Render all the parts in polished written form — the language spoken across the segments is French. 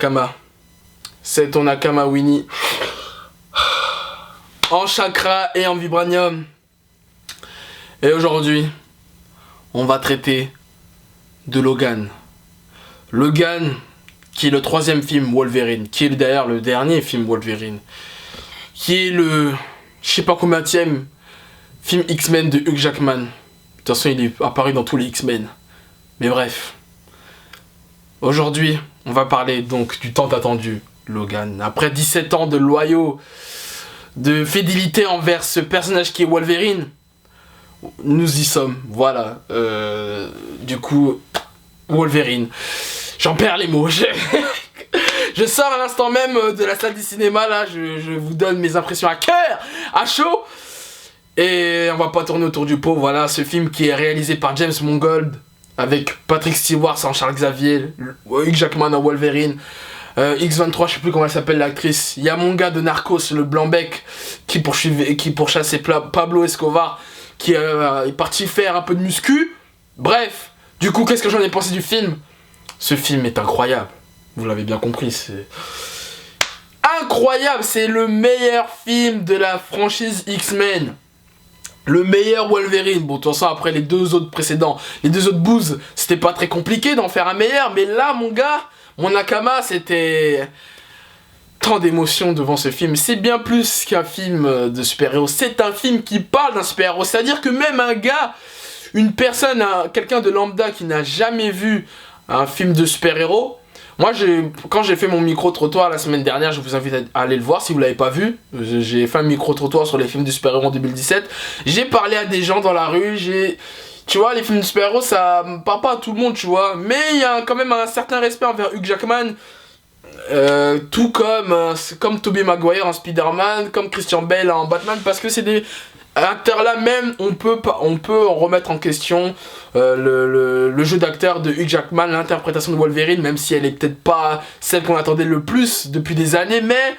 Nakama. C'est ton Nakama Winnie. En chakra et en vibranium. Et aujourd'hui, on va traiter de Logan. Logan, qui est le 3e film Wolverine, qui est d'ailleurs le dernier film Wolverine, qui est le, je sais pas combienième film X-Men de Hugh Jackman. De toute façon, il est apparu dans tous les X-Men. Mais bref. Aujourd'hui, on va parler donc du tant attendu Logan. Après 17 ans de loyaux, de fidélité envers ce personnage qui est Wolverine, nous y sommes. Voilà. Du coup, Wolverine. J'en perds les mots. Je sors à l'instant même de la salle du cinéma, là. Je vous donne mes impressions à cœur, à chaud. Et on va pas tourner autour du pot. Voilà, ce film qui est réalisé par James Mangold, avec Patrick Stewart en Charles Xavier, Hugh Jackman en Wolverine, X23, je sais plus comment elle s'appelle l'actrice. Il y a mon gars de Narcos, le Blanc-Bec, qui pourchassait Pablo Escobar, qui est parti faire un peu de muscu. Bref, du coup, qu'est-ce que j'en ai pensé du film? Ce film est incroyable. Vous l'avez bien compris, c'est incroyable. C'est le meilleur film de la franchise X-Men. Le meilleur Wolverine. Bon, de toute façon, après les deux autres précédents, les deux autres bouses, c'était pas très compliqué d'en faire un meilleur. Mais là, mon gars, mon Nakama, c'était tant d'émotions devant ce film. C'est bien plus qu'un film de super-héros. C'est un film qui parle d'un super-héros. C'est-à-dire que même un gars, une personne, quelqu'un de lambda qui n'a jamais vu un film de super-héros. Moi, quand j'ai fait mon micro-trottoir la semaine dernière, je vous invite à aller le voir si vous l'avez pas vu. J'ai fait un micro-trottoir sur les films de super-héros en 2017. J'ai parlé à des gens dans la rue, tu vois, les films de super-héros, ça parle pas à tout le monde, tu vois. Mais il y a quand même un certain respect envers Hugh Jackman. Tout comme Tobey Maguire en Spider-Man, comme Christian Bale en Batman, parce que c'est des acteurs là même, on peut en remettre en question le jeu d'acteur de Hugh Jackman, l'interprétation de Wolverine, même si elle est peut-être pas celle qu'on attendait le plus depuis des années, mais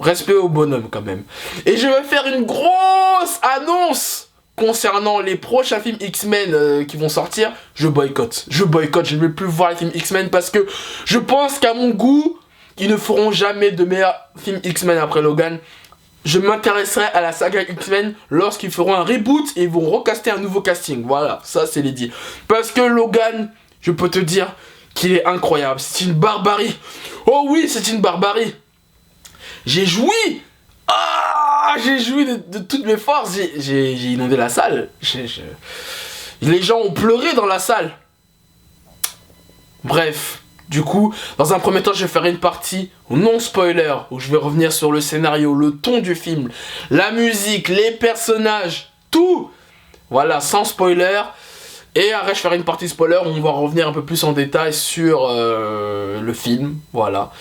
respect au bonhomme quand même. Et je vais faire une grosse annonce concernant les prochains films X-Men qui vont sortir. Je boycotte, je ne vais plus voir les films X-Men parce que je pense qu'à mon goût, ils ne feront jamais de meilleurs films X-Men après Logan. Je m'intéresserai à la saga X-Men lorsqu'ils feront un reboot et ils vont recaster un nouveau casting. Voilà, ça c'est les dit. Parce que Logan, je peux te dire qu'il est incroyable. C'est une barbarie. Oh oui, c'est une barbarie. J'ai joui. J'ai joui de toutes mes forces. J'ai inondé la salle. Les gens ont pleuré dans la salle. Bref. Du coup, dans un premier temps, je vais faire une partie non-spoiler, où je vais revenir sur le scénario, le ton du film, la musique, les personnages, tout. Voilà, sans spoiler. Et après, je ferai une partie spoiler où on va revenir un peu plus en détail sur le film. Voilà.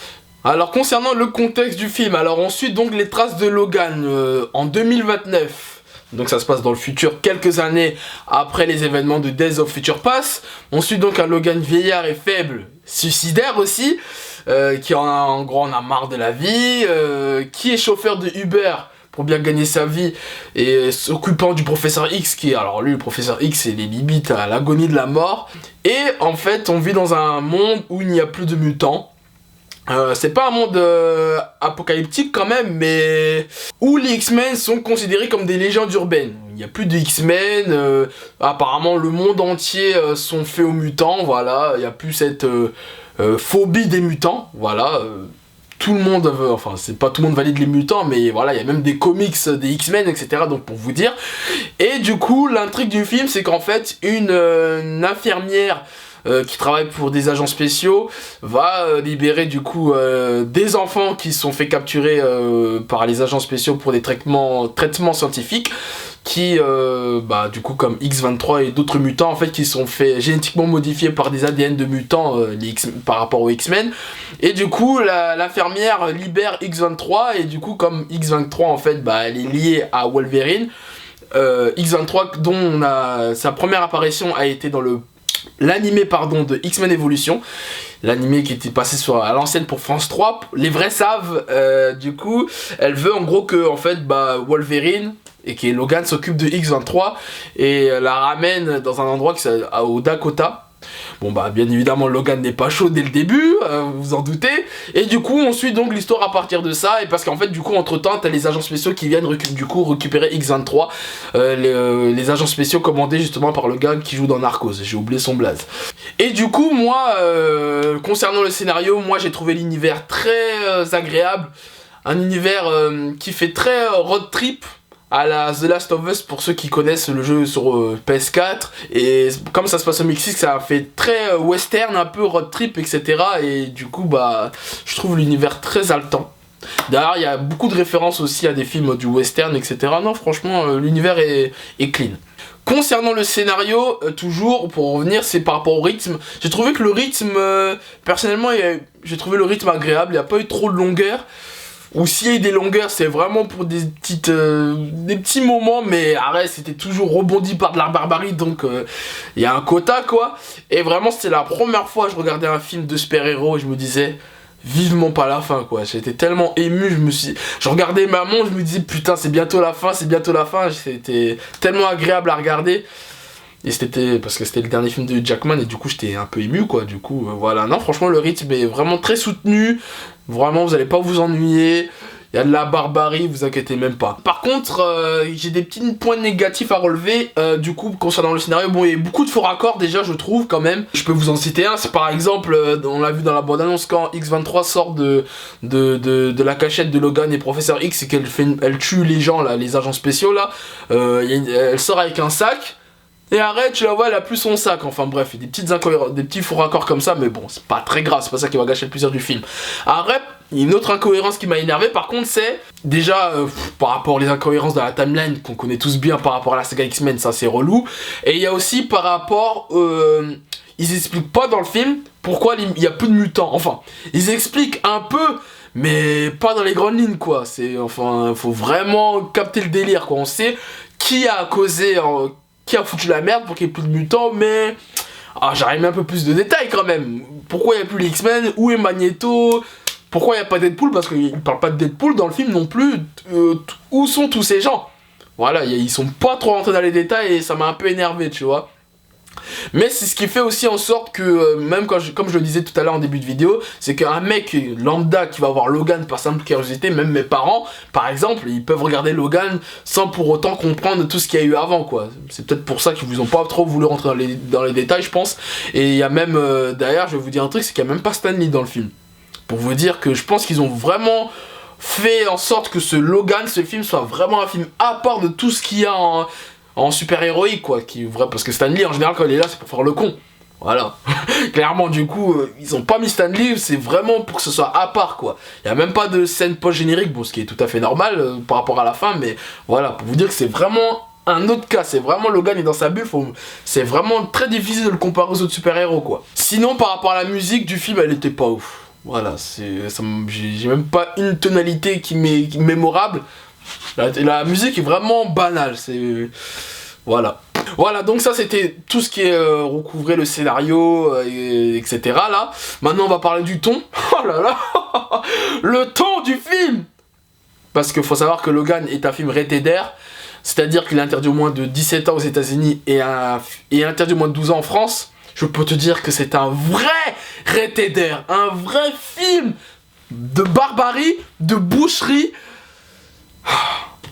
Alors, concernant le contexte du film, alors on suit donc les traces de Logan en 2029. Donc ça se passe dans le futur, quelques années après les événements de Days of Future Past. On suit donc un Logan vieillard et faible, suicidaire aussi, qui en gros en a marre de la vie, qui est chauffeur de Uber pour bien gagner sa vie, et s'occupant du professeur X, qui, alors lui, le professeur X, il est limite à l'agonie de la mort. Et en fait, on vit dans un monde où il n'y a plus de mutants. C'est pas un monde apocalyptique quand même, mais où les X-Men sont considérés comme des légendes urbaines. Il n'y a plus de X-Men, apparemment le monde entier sont faits aux mutants, voilà, il n'y a plus cette phobie des mutants, voilà. Tout le monde, enfin c'est pas tout le monde valide les mutants, mais voilà, il y a même des comics des X-Men, etc. Donc pour vous dire. Et du coup, l'intrigue du film, c'est qu'en fait, une infirmière qui travaille pour des agents spéciaux va libérer du coup des enfants qui se sont fait capturer par les agents spéciaux pour des traitements scientifiques qui du coup comme X23 et d'autres mutants en fait qui sont fait génétiquement modifiés par des ADN de mutants par rapport aux X-Men, et du coup l'infirmière libère X23, et du coup comme X23 en fait elle est liée à Wolverine, X23 dont sa première apparition a été dans l'animé de X-Men Evolution, l'animé qui était passé à l'ancienne pour France 3, les vrais savent. Du coup elle veut en gros que en fait Wolverine et qui est Logan s'occupe de X23 et la ramène dans un endroit au Dakota Bon bah bien évidemment Logan n'est pas chaud dès le début, vous vous en doutez. Et du coup on suit donc l'histoire à partir de ça. Et parce qu'en fait du coup entre temps t'as les agents spéciaux qui viennent récupérer X-23. Les agents spéciaux commandés justement par le gars qui joue dans Narcos. J'ai oublié son blaze. Et du coup moi, concernant le scénario, moi j'ai trouvé l'univers très agréable. Un univers qui fait très road trip à la The Last of Us pour ceux qui connaissent le jeu sur PS4. Et comme ça se passe au Mexique, ça fait très western, un peu road trip, etc. Et du coup, bah, je trouve l'univers très haletant. D'ailleurs, il y a beaucoup de références aussi à des films du western, etc. Non, franchement, l'univers est clean. Concernant le scénario, toujours pour revenir, c'est par rapport au rythme. J'ai trouvé que le rythme, personnellement, j'ai trouvé le rythme agréable. Il n'y a pas eu trop de longueur. Ou s'il y a eu des longueurs, c'est vraiment pour des petits moments, mais arrête, c'était toujours rebondi par de la barbarie, donc il y a un quota quoi. Et vraiment, c'était la première fois que je regardais un film de super-héros et je me disais vivement pas la fin quoi. J'étais tellement ému, je regardais ma montre, je me disais putain, c'est bientôt la fin, c'est bientôt la fin. C'était tellement agréable à regarder. Et c'était parce que c'était le dernier film de Jackman et du coup j'étais un peu ému quoi. Du coup voilà, non franchement le rythme est vraiment très soutenu. Vraiment vous allez pas vous ennuyer. Il y a de la barbarie, vous inquiétez même pas. Par contre j'ai des petits points négatifs à relever. Du coup concernant le scénario, bon il y a beaucoup de faux raccords déjà je trouve quand même. Je peux vous en citer un, c'est par exemple on l'a vu dans la bande-annonce quand X-23 sort de la cachette de Logan et Professeur X et qu'elle tue les gens là, les agents spéciaux là. Elle sort avec un sac. Et arrête, tu la vois, elle a plus son sac. Enfin bref, il y a des petites incohérences, des petits faux raccords comme ça, mais bon, c'est pas très grave, c'est pas ça qui va gâcher le plaisir du film. Arrête, il y a une autre incohérence qui m'a énervé, par contre, c'est déjà par rapport aux incohérences de la timeline qu'on connaît tous bien par rapport à la saga X-Men, ça c'est relou. Et il y a aussi par rapport, ils expliquent pas dans le film pourquoi il y a peu de mutants. Enfin, ils expliquent un peu. Mais pas dans les grandes lignes quoi, enfin, faut vraiment capter le délire quoi. On sait qui a causé, qui a foutu la merde pour qu'il n'y ait plus de mutants, mais j'aurais aimé un peu plus de détails quand même. Pourquoi il n'y a plus les X-Men? Où est Magneto? Pourquoi il n'y a pas Deadpool? Parce qu'il ne parle pas de Deadpool dans le film non plus. Où sont tous ces gens? Voilà, ils sont pas trop rentrés dans les détails et ça m'a un peu énervé, tu vois. Mais c'est ce qui fait aussi en sorte que, même comme je le disais tout à l'heure en début de vidéo, c'est qu'un mec lambda qui va voir Logan par simple curiosité, même mes parents, par exemple, ils peuvent regarder Logan sans pour autant comprendre tout ce qu'il y a eu avant, quoi. C'est peut-être pour ça qu'ils vous ont pas trop voulu rentrer dans les détails, je pense. Et il y a même, d'ailleurs, je vais vous dire un truc, c'est qu'il n'y a même pas Stan Lee dans le film. Pour vous dire que je pense qu'ils ont vraiment fait en sorte que ce Logan, ce film, soit vraiment un film à part de tout ce qu'il y a en super-héroïque quoi, parce que Stan Lee en général quand il est là c'est pour faire le con, voilà. Clairement du coup ils ont pas mis Stan Lee, c'est vraiment pour que ce soit à part quoi. Il y a même pas de scène post-générique, bon ce qui est tout à fait normal par rapport à la fin, mais voilà, pour vous dire que c'est vraiment un autre cas, c'est vraiment Logan est dans sa bulle, c'est vraiment très difficile de le comparer aux autres super-héros quoi. Sinon par rapport à la musique du film, elle était pas ouf. Voilà, j'ai même pas une tonalité qui m'est mémorable. La musique est vraiment banale, voilà. Voilà, donc ça c'était tout ce qui est recouvrait le scénario, etc. là. Maintenant on va parler du ton. Oh là là. Le ton du film. Parce qu'il faut savoir que Logan est un film rated R. C'est-à-dire qu'il est interdit au moins de 17 ans aux États-Unis et interdit au moins de 12 ans en France. Je peux te dire que c'est un vrai rated R. Un vrai film de barbarie, de boucherie.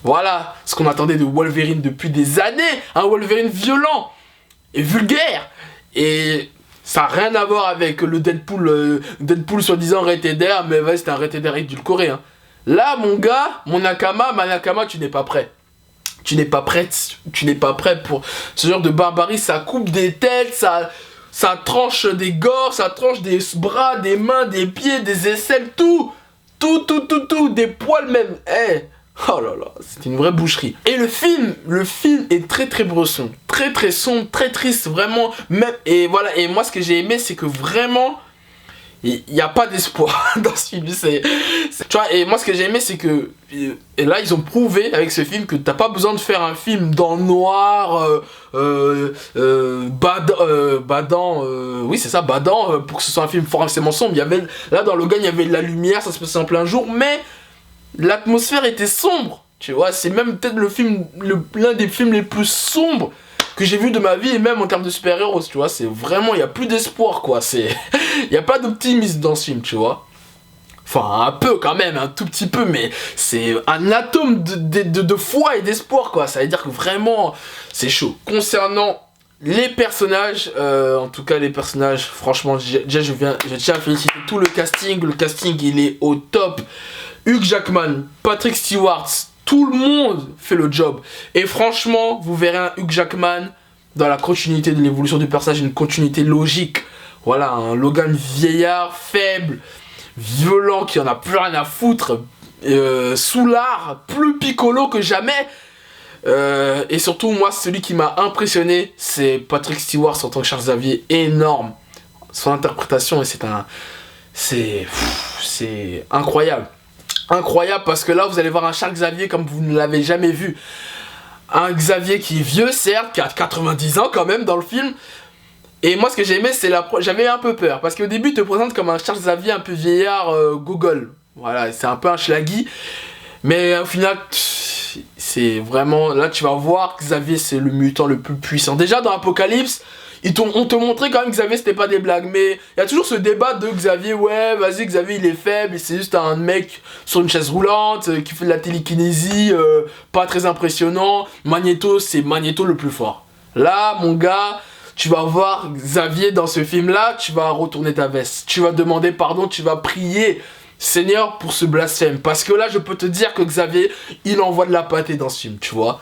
Voilà ce qu'on attendait de Wolverine depuis des années. Un Wolverine violent et vulgaire. Et ça n'a rien à voir avec le Deadpool soi-disant rated R, mais ouais, c'était un rated R édulcoré. Hein. Là, mon gars, ma Nakama, tu n'es pas prêt. Tu n'es pas prêt pour ce genre de barbarie. Ça coupe des têtes, ça tranche des gorges, ça tranche des bras, des mains, des pieds, des aisselles, tout, des poils même. Oh là là, c'est une vraie boucherie. Et le film est très bresson, très sombre, très triste, vraiment. Même, et voilà, et moi ce que j'ai aimé, c'est que vraiment, il n'y a pas d'espoir dans ce film. Tu vois, et moi ce que j'ai aimé, c'est que, et là ils ont prouvé avec ce film que t'as pas besoin de faire un film dans le noir, badant, oui c'est ça, badant, pour que ce soit un film forcément sombre. Là dans Logan, il y avait de la lumière, ça se passait en plein jour, mais l'atmosphère était sombre, tu vois, c'est même peut-être l'un des films les plus sombres que j'ai vu de ma vie, et même en termes de super-héros, tu vois. C'est vraiment, il n'y a plus d'espoir, quoi. Il n'y a pas d'optimisme dans ce film, tu vois. Enfin, un peu quand même, un tout petit peu, mais c'est un atome de foi et d'espoir, quoi. Ça veut dire que vraiment, c'est chaud. Concernant les personnages, en tout cas les personnages, franchement, déjà je tiens à féliciter tout le casting. Le casting, il est au top. Hugh Jackman, Patrick Stewart, tout le monde fait le job. Et franchement, vous verrez un Hugh Jackman dans la continuité de l'évolution du personnage, une continuité logique. Voilà, un Logan vieillard, faible, violent, qui en a plus rien à foutre, soulard, plus piccolo que jamais. Et surtout, moi, celui qui m'a impressionné, c'est Patrick Stewart en tant que Charles Xavier. Énorme. Son interprétation, et c'est incroyable. Incroyable, parce que là, vous allez voir un Charles Xavier comme vous ne l'avez jamais vu. Un Xavier qui est vieux, certes, qui a 90 ans quand même dans le film. Et moi, ce que j'ai aimé, c'est j'avais un peu peur. Parce qu'au début, il te présente comme un Charles Xavier un peu vieillard, Google. Voilà, c'est un peu un schlaggy. Mais au final, c'est vraiment... Là, tu vas voir que Xavier, c'est le mutant le plus puissant. Déjà, dans Apocalypse, on te montrait quand même que Xavier, c'était pas des blagues. Mais il y a toujours ce débat de Xavier, ouais, vas-y, Xavier, il est faible. C'est juste un mec sur une chaise roulante, qui fait de la télékinésie, pas très impressionnant. Magneto, c'est Magneto le plus fort. Là, mon gars... Tu vas voir Xavier dans ce film-là, tu vas retourner ta veste. Tu vas demander pardon, tu vas prier Seigneur pour ce blasphème. Parce que là, je peux te dire que Xavier, il envoie de la pâtée dans ce film, tu vois.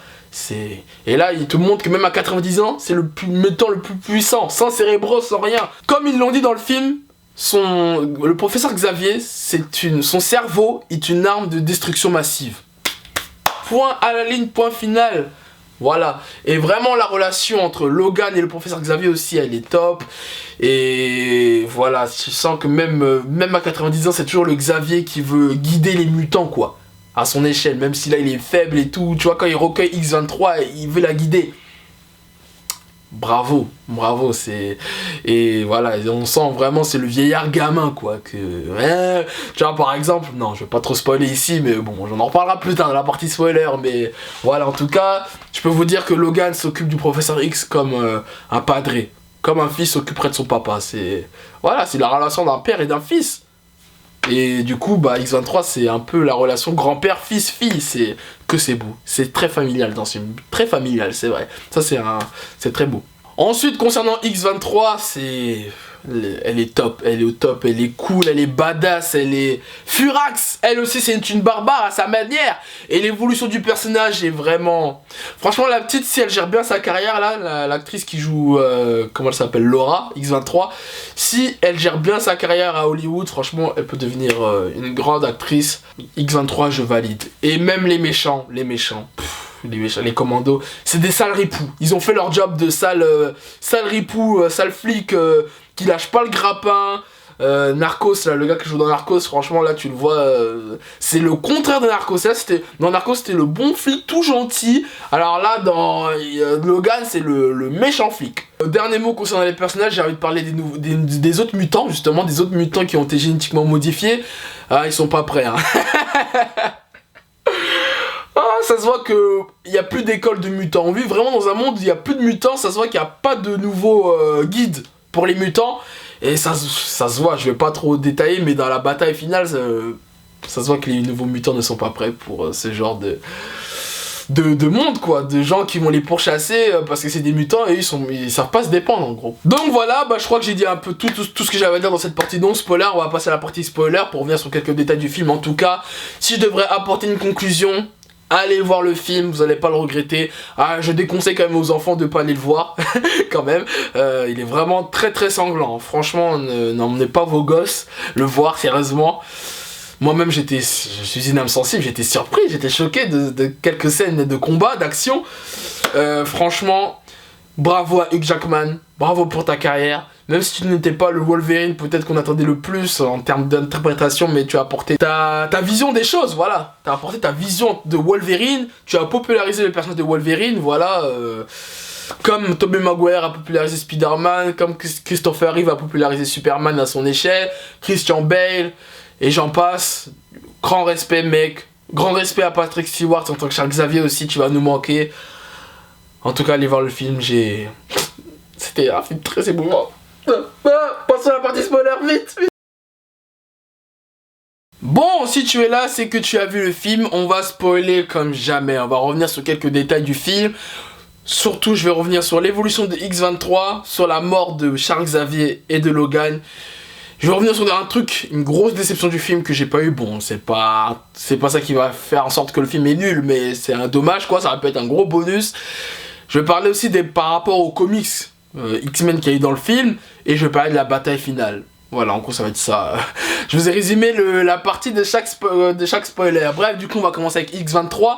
Et là, il te montre que même à 90 ans, c'est le mutant le plus puissant, sans cérébro, sans rien. Comme ils l'ont dit dans le film, le professeur Xavier, son cerveau est une arme de destruction massive. Point à la ligne, point final. Voilà, et vraiment la relation entre Logan et le professeur Xavier aussi, elle est top. Et voilà, je sens que même à 90 ans, c'est toujours le Xavier qui veut guider les mutants, quoi. À son échelle, même si là il est faible et tout. Tu vois, quand il recueille X-23, il veut la guider. Bravo, bravo, et voilà, on sent vraiment, c'est le vieillard gamin, quoi, tu vois, par exemple, non, je vais pas trop spoiler ici, mais bon, on en reparlera plus tard dans la partie spoiler, mais voilà, en tout cas, je peux vous dire que Logan s'occupe du professeur X comme un padré, comme un fils s'occuperait de son papa, voilà, c'est la relation d'un père et d'un fils. Et du coup, bah, X-23, c'est un peu la relation grand-père, fils-fille. C'est beau. C'est très familial dans ce film. Très familial, c'est vrai. Ça, c'est très beau. Ensuite, concernant X-23, elle est top, elle est au top, elle est cool, elle est badass, elle est furax. Elle aussi, c'est une barbare à sa manière. Et l'évolution du personnage est vraiment... Franchement, la petite, si elle gère bien sa carrière, là, l'actrice qui joue, comment elle s'appelle, Laura, X-23, si elle gère bien sa carrière à Hollywood, franchement, elle peut devenir une grande actrice. X-23, je valide. Et même les méchants, les commandos, c'est des sales ripoux. Ils ont fait leur job de sales ripoux, sales flics qui lâchent pas le grappin. Narcos, là, le gars qui joue dans Narcos, franchement, là, tu le vois, c'est le contraire de Narcos. Là, dans Narcos, c'était le bon flic tout gentil. Alors là, dans Logan, c'est le méchant flic. Dernier mot concernant les personnages, j'ai envie de parler des autres mutants, justement, des autres mutants qui ont été génétiquement modifiés. Ah, ils sont pas prêts, hein. Ah, ça se voit que il y a plus d'école de mutants. On vit vraiment dans un monde où il y a plus de mutants. Ça se voit qu'il n'y a pas de nouveaux guides pour les mutants. Et ça se voit, je vais pas trop détailler, mais dans la bataille finale, ça se voit que les nouveaux mutants ne sont pas prêts pour ce genre de monde, quoi. De gens qui vont les pourchasser parce que c'est des mutants et ils savent pas se défendre, en gros. Donc voilà, bah, je crois que j'ai dit un peu tout ce que j'avais à dire dans cette partie non spoiler. On va passer à la partie spoiler pour revenir sur quelques détails du film. En tout cas, si je devrais apporter une conclusion... Allez voir le film, vous allez pas le regretter. Ah, je déconseille quand même aux enfants de pas aller le voir, quand même. Il est vraiment très très sanglant. Franchement, n'emmenez pas vos gosses le voir, sérieusement. Moi-même, je suis une âme sensible, j'étais surpris, j'étais choqué de quelques scènes de combat, d'action. Franchement, bravo à Hugh Jackman, bravo pour ta carrière. Même si tu n'étais pas le Wolverine, peut-être qu'on attendait le plus en termes d'interprétation, mais tu as apporté ta vision des choses, voilà. Tu as apporté ta vision de Wolverine, tu as popularisé le personnage de Wolverine, voilà. Comme Tobey Maguire a popularisé Spider-Man, comme Christopher Reeve a popularisé Superman à son échelle, Christian Bale, et j'en passe. Grand respect, mec. Grand respect à Patrick Stewart en tant que Charles Xavier aussi, tu vas nous manquer. En tout cas, allez voir le film, c'était un film très émouvant. Passons à la partie spoiler, vite. Bon, si tu es là, c'est que tu as vu le film, on va spoiler comme jamais. On va revenir sur quelques détails du film. Surtout, je vais revenir sur l'évolution de X-23, sur la mort de Charles Xavier et de Logan. Je vais revenir sur un truc, une grosse déception du film que j'ai pas eu. Bon, c'est pas ça qui va faire en sorte que le film est nul, mais c'est un dommage quoi, ça va peut être un gros bonus. Je vais parler aussi par rapport aux comics X-Men qu'il y a eu dans le film, et je vais parler de la bataille finale. Voilà, en gros ça va être ça. Je vous ai résumé la partie de chaque spoiler. Bref, du coup on va commencer avec X-23.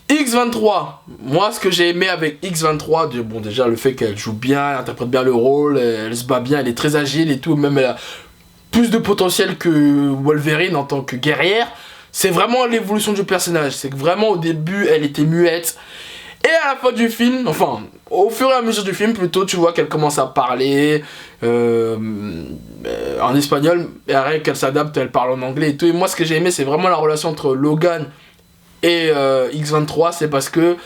X-23, moi ce que j'ai aimé avec X-23, bon déjà le fait qu'elle joue bien, elle interprète bien le rôle, elle se bat bien, elle est très agile et tout, même elle a plus de potentiel que Wolverine en tant que guerrière. C'est vraiment l'évolution du personnage, c'est que vraiment au début elle était muette, et à la fin du film, enfin au fur et à mesure du film plutôt, tu vois qu'elle commence à parler en espagnol, et après qu'elle s'adapte, elle parle en anglais et tout, et moi ce que j'ai aimé c'est vraiment la relation entre Logan et X-23, c'est parce que, tu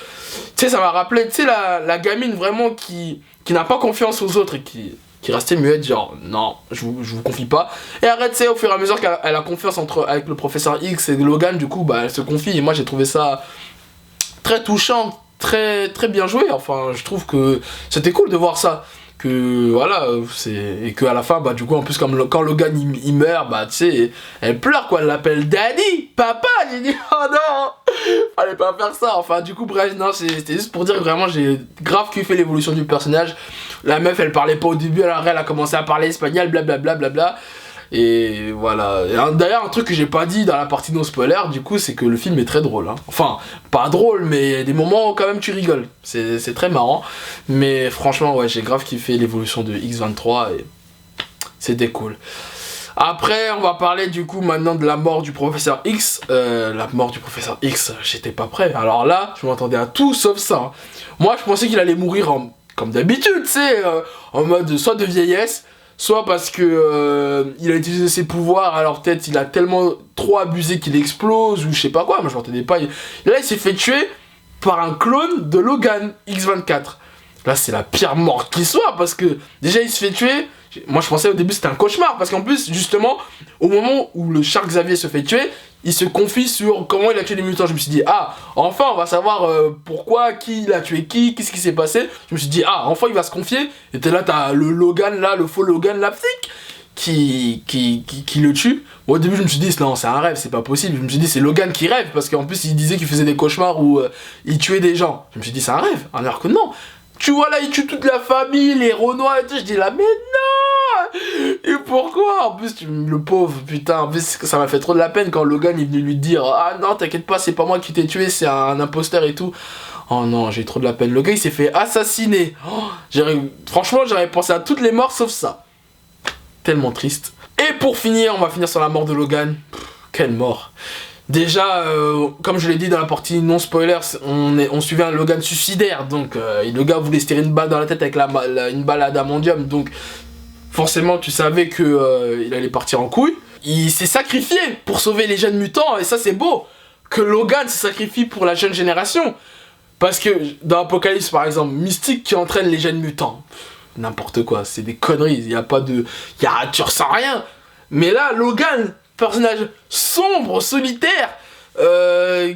sais, ça m'a rappelé, tu sais, la gamine vraiment qui n'a pas confiance aux autres et qui restait muette, genre, non, je vous confie pas. Et arrête, tu sais, au fur et à mesure qu'elle a confiance avec le professeur X et Logan, du coup, bah, elle se confie. Et moi, j'ai trouvé ça très touchant, très, très bien joué. Enfin, je trouve que c'était cool de voir ça. Que voilà, et que à la fin, bah du coup en plus comme quand Logan il meurt, bah tu sais, elle pleure quoi, elle l'appelle Daddy, Papa. J'ai dit oh non, fallait pas faire ça. Enfin du coup bref, non, c'était juste pour dire que vraiment j'ai grave kiffé l'évolution du personnage. La meuf elle parlait pas au début, alors elle a commencé à parler espagnol, blablabla blabla. Et voilà. D'ailleurs, un truc que j'ai pas dit dans la partie non spoiler, du coup, c'est que le film est très drôle. Hein. Enfin, pas drôle, mais il y a des moments où quand même tu rigoles. C'est très marrant. Mais franchement, ouais, j'ai grave kiffé l'évolution de X-23 et c'était cool. Après, on va parler du coup maintenant de la mort du professeur X. La mort du professeur X, j'étais pas prêt. Alors là, je m'attendais à tout sauf ça. Hein. Moi, je pensais qu'il allait mourir comme d'habitude, tu sais, en mode soit de vieillesse, soit parce que il a utilisé ses pouvoirs, alors peut-être il a tellement trop abusé qu'il explose, ou je sais pas quoi, moi je m'entendais pas. Là il s'est fait tuer par un clone de Logan, X-24. Là c'est la pire mort qui soit, parce que déjà il se fait tuer, moi je pensais au début c'était un cauchemar, parce qu'en plus justement, au moment où le Charles Xavier se fait tuer, il se confie sur comment il a tué les mutants. Je me suis dit, ah, enfin on va savoir pourquoi, qui il a tué qui, qu'est-ce qui s'est passé. Je me suis dit, ah, enfin il va se confier. Et là, t'as le Logan, là, le faux Logan, là, qui le tue. Bon, au début, je me suis dit, non, c'est un rêve, c'est pas possible. Je me suis dit, c'est Logan qui rêve, parce qu'en plus, il disait qu'il faisait des cauchemars où il tuait des gens. Je me suis dit, c'est un rêve, alors que non. Tu vois là, il tue toute la famille, les Renois et tout. Je dis là, mais non! Et pourquoi? En plus, le pauvre, putain, en plus, ça m'a fait trop de la peine quand Logan est venu lui dire, ah non, t'inquiète pas, c'est pas moi qui t'ai tué, c'est un imposteur et tout. Oh non, j'ai trop de la peine. Le gars, il s'est fait assassiner. Oh, franchement, j'aurais pensé à toutes les morts sauf ça. Tellement triste. Et pour finir, on va finir sur la mort de Logan. Quelle mort. Déjà, comme je l'ai dit dans la partie non spoiler, on suivait un Logan suicidaire, donc le gars voulait se tirer une balle dans la tête avec une balle à adamantium, donc forcément tu savais que il allait partir en couille. Il s'est sacrifié pour sauver les jeunes mutants, et ça c'est beau, que Logan se sacrifie pour la jeune génération. Parce que dans Apocalypse par exemple, Mystique qui entraîne les jeunes mutants, n'importe quoi, c'est des conneries, il y a pas de... tu ressens rien. Mais là, Logan, personnage sombre, solitaire,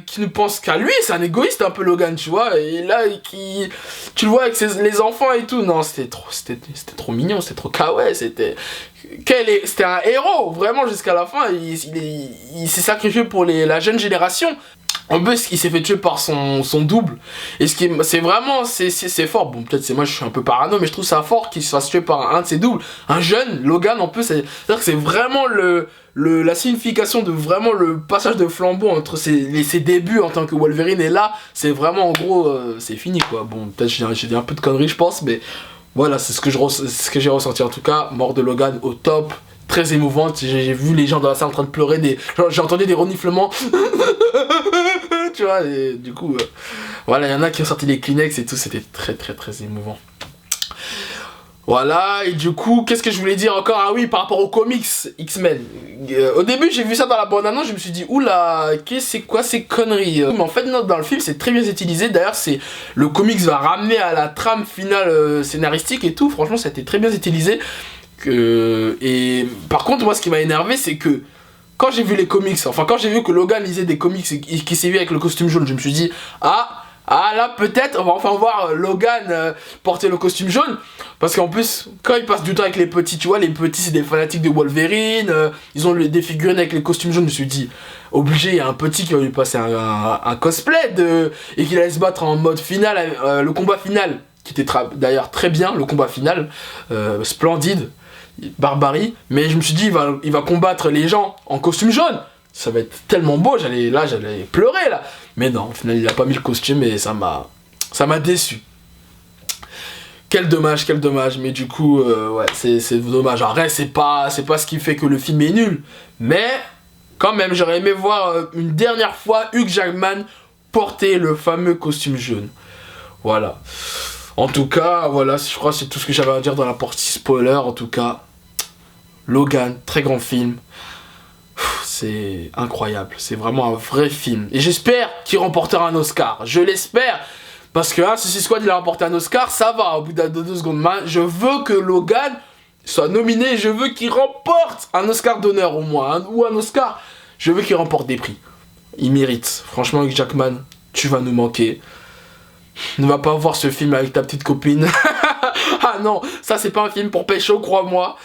qui ne pense qu'à lui, c'est un égoïste un peu Logan, tu vois, et là, tu le vois avec les enfants et tout, non, c'était trop mignon, c'était trop kawaii, c'était un héros, vraiment, jusqu'à la fin, il s'est sacrifié pour la jeune génération. En plus, il s'est fait tuer par son double. Et c'est vraiment, c'est fort. Bon, peut-être c'est moi, je suis un peu parano, mais je trouve ça fort qu'il se fasse tuer par un de ses doubles. Un jeune, Logan, en plus, c'est-à-dire que c'est vraiment la signification de vraiment le passage de flambeau entre ses débuts en tant que Wolverine et là, c'est vraiment, en gros, c'est fini, quoi. Bon, peut-être j'ai dit un peu de conneries, je pense, mais voilà, c'est ce que j'ai ressenti. En tout cas, mort de Logan au top. Très émouvante, j'ai vu les gens dans la salle en train de pleurer, j'ai entendu des reniflements. Tu vois, et du coup, voilà, il y en a qui ont sorti les Kleenex et tout, c'était très très très émouvant. Voilà, et du coup, qu'est-ce que je voulais dire encore? Ah oui, par rapport aux comics X-Men. Au début, j'ai vu ça dans la bande-annonce, je me suis dit, oula, c'est quoi ces conneries? Mais en fait, non, dans le film, c'est très bien utilisé. D'ailleurs, le comics va ramener à la trame finale scénaristique et tout. Franchement, ça a été très bien utilisé. Et par contre, moi, ce qui m'a énervé, c'est que quand j'ai vu les comics, enfin, quand j'ai vu que Logan lisait des comics et qui s'est vu avec le costume jaune, je me suis dit, ah là peut-être on va enfin voir Logan porter le costume jaune. Parce qu'en plus quand il passe du temps avec les petits, tu vois, les petits c'est des fanatiques de Wolverine, ils ont des figurines avec les costumes jaunes. Je me suis dit obligé, il y a un petit qui va lui passer un cosplay et qu'il allait se battre en mode final, le combat final qui était d'ailleurs très bien, le combat final splendide, barbarie. Mais je me suis dit il va combattre les gens en costume jaune, ça va être tellement beau, j'allais pleurer là. Mais non, au final il a pas mis le costume et ça m'a déçu. Quel dommage, mais du coup, ouais, c'est dommage. Arrête, c'est pas ce qui fait que le film est nul. Mais, quand même, j'aurais aimé voir une dernière fois Hugh Jackman porter le fameux costume jaune. Voilà. En tout cas, voilà, je crois que c'est tout ce que j'avais à dire dans la partie spoiler. En tout cas, Logan, très grand film. C'est incroyable, c'est vraiment un vrai film. Et j'espère qu'il remportera un Oscar, je l'espère. Parce que Suicide Squad il a remporté un Oscar, ça va, au bout de 2 secondes. Je veux que Logan soit nominé, je veux qu'il remporte un Oscar d'honneur au moins, ou un Oscar. Je veux qu'il remporte des prix. Il mérite. Franchement, Hugh Jackman, tu vas nous manquer. Ne va pas voir ce film avec ta petite copine. Ah non, ça c'est pas un film pour pécho, crois-moi.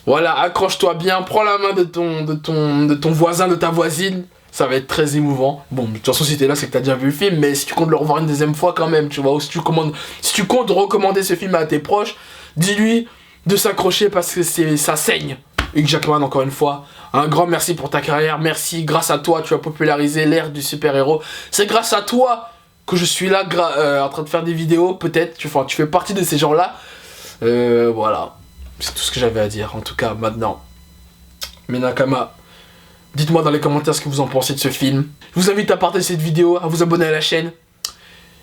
Voilà, accroche-toi bien, prends la main de ton voisin, de ta voisine. Ça va être très émouvant. Bon, de toute façon, si t'es là, c'est que t'as déjà vu le film. Mais si tu comptes le revoir une deuxième fois quand même, tu vois. Ou si tu comptes recommander ce film à tes proches, dis-lui de s'accrocher parce que ça saigne. Hugh Jackman, encore une fois, un grand merci pour ta carrière. Merci, grâce à toi, tu as popularisé l'ère du super-héros. C'est grâce à toi que je suis là en train de faire des vidéos. Peut-être, tu fais partie de ces gens-là. Voilà. C'est tout ce que j'avais à dire, en tout cas, maintenant. Mes Nakama, dites-moi dans les commentaires ce que vous en pensez de ce film. Je vous invite à partager cette vidéo, à vous abonner à la chaîne.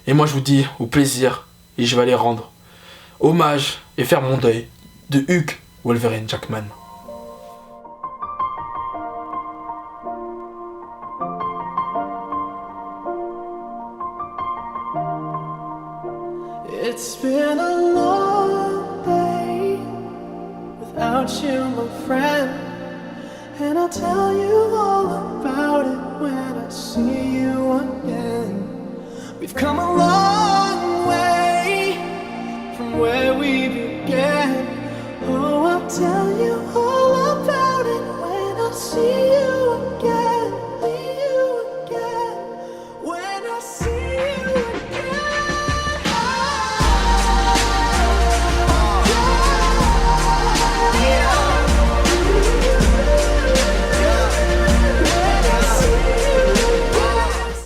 Et moi, je vous dis au plaisir, et je vais aller rendre hommage et faire mon deuil de Hugh Wolverine Jackman. It's been a long day without you, my friend, and I'll tell you all about it when I see you again. We've come a long way from where we began. Oh, I'll tell you all